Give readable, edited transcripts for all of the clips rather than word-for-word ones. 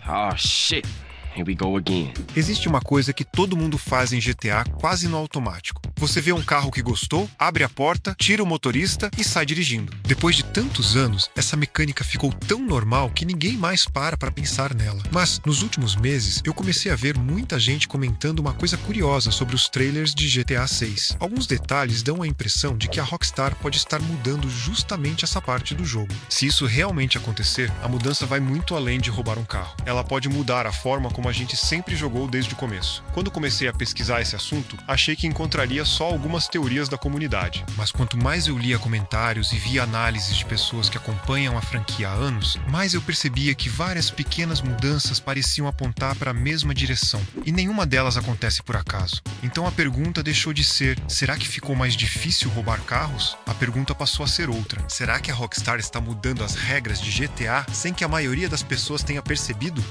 Oh, shit. Here we go again. Existe uma coisa que todo mundo faz em GTA quase no automático. Você vê um carro que gostou, abre a porta, tira o motorista e sai dirigindo. Depois de tantos anos, essa mecânica ficou tão normal que ninguém mais para pensar nela. Mas, nos últimos meses, eu comecei a ver muita gente comentando uma coisa curiosa sobre os trailers de GTA 6. Alguns detalhes dão a impressão de que a Rockstar pode estar mudando justamente essa parte do jogo. Se isso realmente acontecer, a mudança vai muito além de roubar um carro. Ela pode mudar a forma como a gente sempre jogou desde o começo. Quando comecei a pesquisar esse assunto, achei que encontraria só algumas teorias da comunidade. Mas quanto mais eu lia comentários e via análises de pessoas que acompanham a franquia há anos, mais eu percebia que várias pequenas mudanças pareciam apontar para a mesma direção. E nenhuma delas acontece por acaso. Então a pergunta deixou de ser: será que ficou mais difícil roubar carros? A pergunta passou a ser outra: será que a Rockstar está mudando as regras de GTA sem que a maioria das pessoas tenha percebido?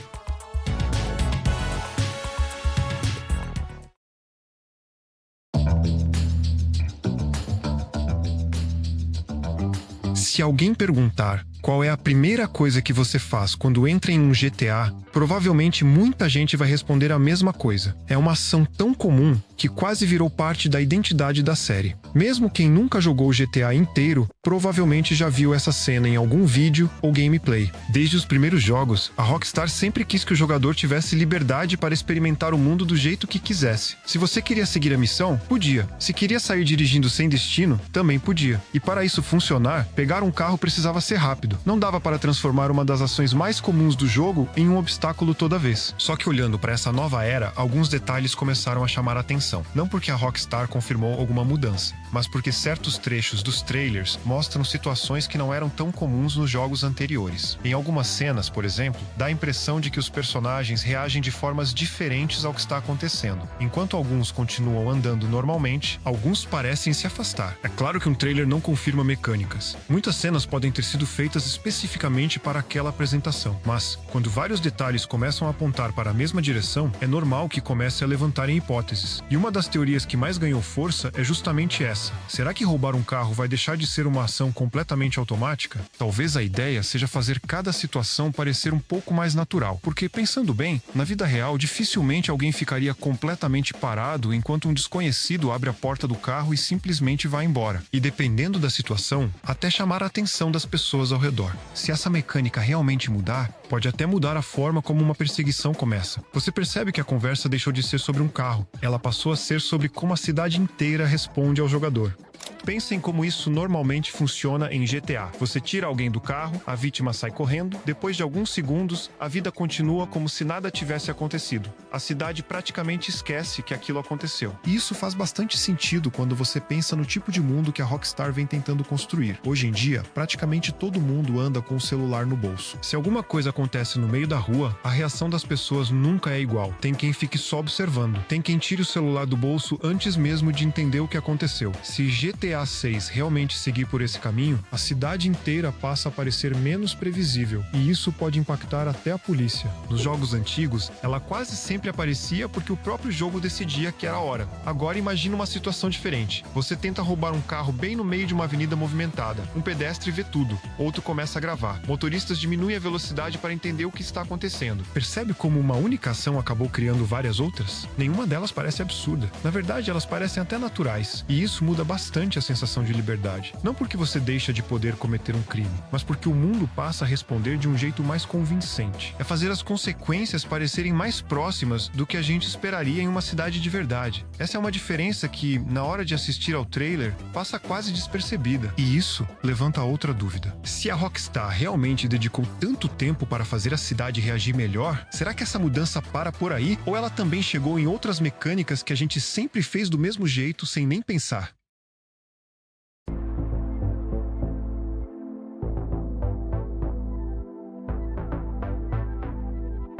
Se alguém perguntar qual é a primeira coisa que você faz quando entra em um GTA, provavelmente muita gente vai responder a mesma coisa. É uma ação tão comum que quase virou parte da identidade da série. Mesmo quem nunca jogou o GTA inteiro, provavelmente já viu essa cena em algum vídeo ou gameplay. Desde os primeiros jogos, a Rockstar sempre quis que o jogador tivesse liberdade para experimentar o mundo do jeito que quisesse. Se você queria seguir a missão, podia. Se queria sair dirigindo sem destino, também podia. E para isso funcionar, pegar um carro precisava ser rápido. Não dava para transformar uma das ações mais comuns do jogo em um obstáculo toda vez. Só que olhando para essa nova era, alguns detalhes começaram a chamar a atenção. Não porque a Rockstar confirmou alguma mudança, mas porque certos trechos dos trailers mostram situações que não eram tão comuns nos jogos anteriores. Em algumas cenas, por exemplo, dá a impressão de que os personagens reagem de formas diferentes ao que está acontecendo. Enquanto alguns continuam andando normalmente, alguns parecem se afastar. É claro que um trailer não confirma mecânicas. Muitas cenas podem ter sido feitas especificamente para aquela apresentação, mas, quando vários detalhes começam a apontar para a mesma direção, é normal que comece a levantarem hipóteses. E uma das teorias que mais ganhou força é justamente essa. Será que roubar um carro vai deixar de ser uma ação completamente automática? Talvez a ideia seja fazer cada situação parecer um pouco mais natural, porque, pensando bem, na vida real dificilmente alguém ficaria completamente parado enquanto um desconhecido abre a porta do carro e simplesmente vai embora. E dependendo da situação, até chamar a atenção das pessoas ao redor. Se essa mecânica realmente mudar, pode até mudar a forma como uma perseguição começa. Você percebe que a conversa deixou de ser sobre um carro. Ela passou a ser sobre como a cidade inteira responde ao jogador. Pensa em como isso normalmente funciona em GTA. Você tira alguém do carro, a vítima sai correndo, depois de alguns segundos, a vida continua como se nada tivesse acontecido. A cidade praticamente esquece que aquilo aconteceu. E isso faz bastante sentido quando você pensa no tipo de mundo que a Rockstar vem tentando construir. Hoje em dia, praticamente todo mundo anda com o celular no bolso. Se alguma coisa acontece no meio da rua, a reação das pessoas nunca é igual. Tem quem fique só observando. Tem quem tire o celular do bolso antes mesmo de entender o que aconteceu. Se GTA 6 realmente seguir por esse caminho, a cidade inteira passa a parecer menos previsível, e isso pode impactar até a polícia. Nos jogos antigos, ela quase sempre aparecia porque o próprio jogo decidia que era a hora. Agora imagina uma situação diferente. Você tenta roubar um carro bem no meio de uma avenida movimentada. Um pedestre vê tudo, outro começa a gravar. Motoristas diminuem a velocidade para entender o que está acontecendo. Percebe como uma única ação acabou criando várias outras? Nenhuma delas parece absurda. Na verdade, elas parecem até naturais, e isso muda bastante a sensação de liberdade. Não porque você deixa de poder cometer um crime, mas porque o mundo passa a responder de um jeito mais convincente. É fazer as consequências parecerem mais próximas do que a gente esperaria em uma cidade de verdade. Essa é uma diferença que, na hora de assistir ao trailer, passa quase despercebida. E isso levanta outra dúvida. Se a Rockstar realmente dedicou tanto tempo para fazer a cidade reagir melhor, será que essa mudança para por aí? Ou ela também chegou em outras mecânicas que a gente sempre fez do mesmo jeito sem nem pensar?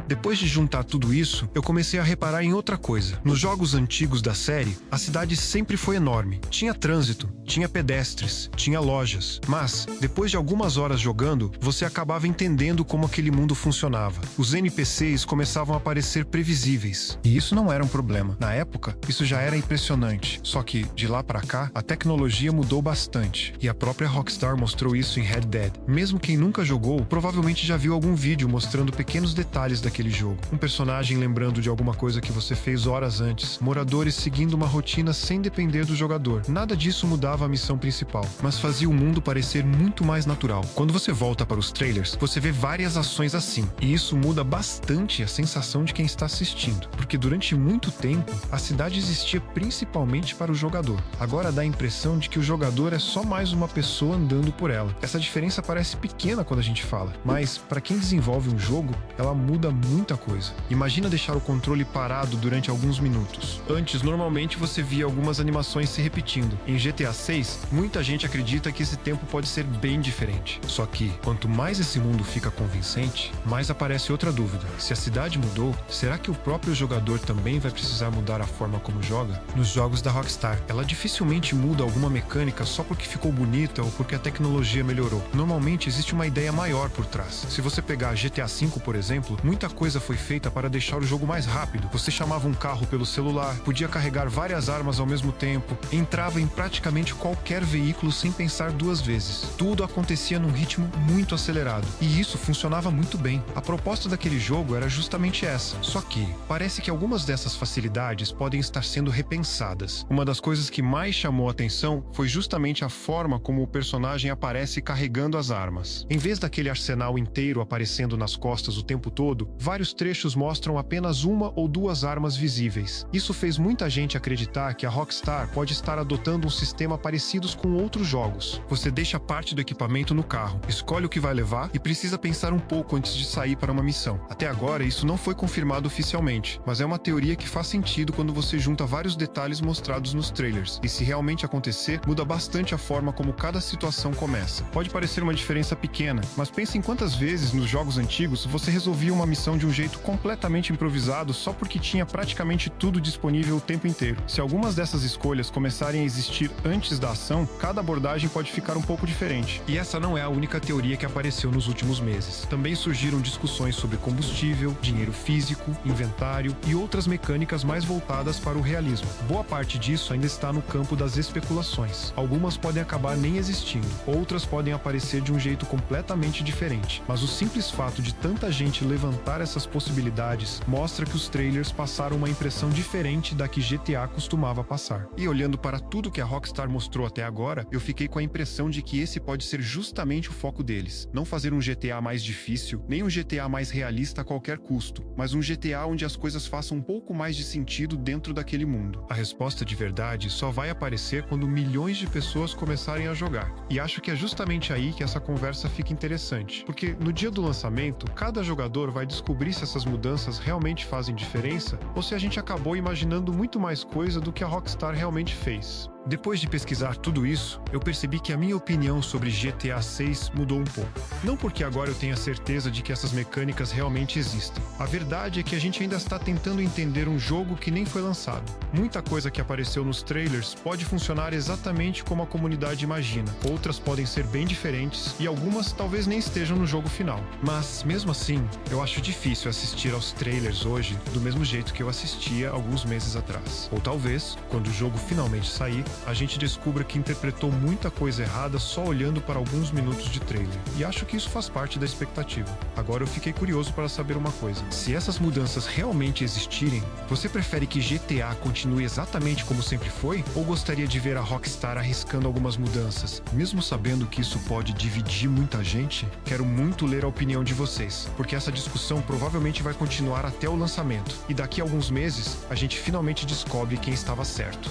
Depois de juntar tudo isso, eu comecei a reparar em outra coisa. Nos jogos antigos da série, a cidade sempre foi enorme. Tinha trânsito, tinha pedestres, tinha lojas. Mas, depois de algumas horas jogando, você acabava entendendo como aquele mundo funcionava. Os NPCs começavam a parecer previsíveis. E isso não era um problema. Na época, isso já era impressionante. Só que, de lá pra cá, a tecnologia mudou bastante. E a própria Rockstar mostrou isso em Red Dead. Mesmo quem nunca jogou, provavelmente já viu algum vídeo mostrando pequenos detalhes daquele daquele jogo. Um personagem lembrando de alguma coisa que você fez horas antes, moradores seguindo uma rotina sem depender do jogador. Nada disso mudava a missão principal, mas fazia o mundo parecer muito mais natural. Quando você volta para os trailers, você vê várias ações assim, e isso muda bastante a sensação de quem está assistindo, porque durante muito tempo, a cidade existia principalmente para o jogador. Agora dá a impressão de que o jogador é só mais uma pessoa andando por ela. Essa diferença parece pequena quando a gente fala, mas para quem desenvolve um jogo, ela muda muita coisa. Imagina deixar o controle parado durante alguns minutos. Antes, normalmente você via algumas animações se repetindo. Em GTA 6, muita gente acredita que esse tempo pode ser bem diferente. Só que, quanto mais esse mundo fica convincente, mais aparece outra dúvida. Se a cidade mudou, será que o próprio jogador também vai precisar mudar a forma como joga? Nos jogos da Rockstar, ela dificilmente muda alguma mecânica só porque ficou bonita ou porque a tecnologia melhorou. Normalmente existe uma ideia maior por trás. Se você pegar GTA V, por exemplo, muita coisa foi feita para deixar o jogo mais rápido. Você chamava um carro pelo celular, podia carregar várias armas ao mesmo tempo, entrava em praticamente qualquer veículo sem pensar duas vezes. Tudo acontecia num ritmo muito acelerado, e isso funcionava muito bem. A proposta daquele jogo era justamente essa. Só que parece que algumas dessas facilidades podem estar sendo repensadas. Uma das coisas que mais chamou a atenção foi justamente a forma como o personagem aparece carregando as armas. Em vez daquele arsenal inteiro aparecendo nas costas o tempo todo, vários trechos mostram apenas uma ou duas armas visíveis. Isso fez muita gente acreditar que a Rockstar pode estar adotando um sistema parecido com outros jogos. Você deixa parte do equipamento no carro, escolhe o que vai levar e precisa pensar um pouco antes de sair para uma missão. Até agora, isso não foi confirmado oficialmente, mas é uma teoria que faz sentido quando você junta vários detalhes mostrados nos trailers. E se realmente acontecer, muda bastante a forma como cada situação começa. Pode parecer uma diferença pequena, mas pense em quantas vezes nos jogos antigos você resolvia uma missão de um jeito completamente improvisado só porque tinha praticamente tudo disponível o tempo inteiro. Se algumas dessas escolhas começarem a existir antes da ação, cada abordagem pode ficar um pouco diferente. E essa não é a única teoria que apareceu nos últimos meses. Também surgiram discussões sobre combustível, dinheiro físico, inventário e outras mecânicas mais voltadas para o realismo. Boa parte disso ainda está no campo das especulações. Algumas podem acabar nem existindo, outras podem aparecer de um jeito completamente diferente. Mas o simples fato de tanta gente levantar essas possibilidades mostra que os trailers passaram uma impressão diferente da que GTA costumava passar. E olhando para tudo que a Rockstar mostrou até agora, eu fiquei com a impressão de que esse pode ser justamente o foco deles. Não fazer um GTA mais difícil, nem um GTA mais realista a qualquer custo, mas um GTA onde as coisas façam um pouco mais de sentido dentro daquele mundo. A resposta de verdade só vai aparecer quando milhões de pessoas começarem a jogar. E acho que é justamente aí que essa conversa fica interessante, porque no dia do lançamento, cada jogador vai descobrir se essas mudanças realmente fazem diferença ou se a gente acabou imaginando muito mais coisa do que a Rockstar realmente fez. Depois de pesquisar tudo isso, eu percebi que a minha opinião sobre GTA 6 mudou um pouco. Não porque agora eu tenha certeza de que essas mecânicas realmente existem. A verdade é que a gente ainda está tentando entender um jogo que nem foi lançado. Muita coisa que apareceu nos trailers pode funcionar exatamente como a comunidade imagina. Outras podem ser bem diferentes e algumas talvez nem estejam no jogo final. Mas, mesmo assim, eu acho difícil assistir aos trailers hoje do mesmo jeito que eu assistia alguns meses atrás. Ou talvez, quando o jogo finalmente sair, a gente descubra que interpretou muita coisa errada só olhando para alguns minutos de trailer. E acho que isso faz parte da expectativa. Agora eu fiquei curioso para saber uma coisa. Se essas mudanças realmente existirem, você prefere que GTA continue exatamente como sempre foi? Ou gostaria de ver a Rockstar arriscando algumas mudanças, mesmo sabendo que isso pode dividir muita gente? Quero muito ler a opinião de vocês, porque essa discussão provavelmente vai continuar até o lançamento. E daqui a alguns meses, a gente finalmente descobre quem estava certo.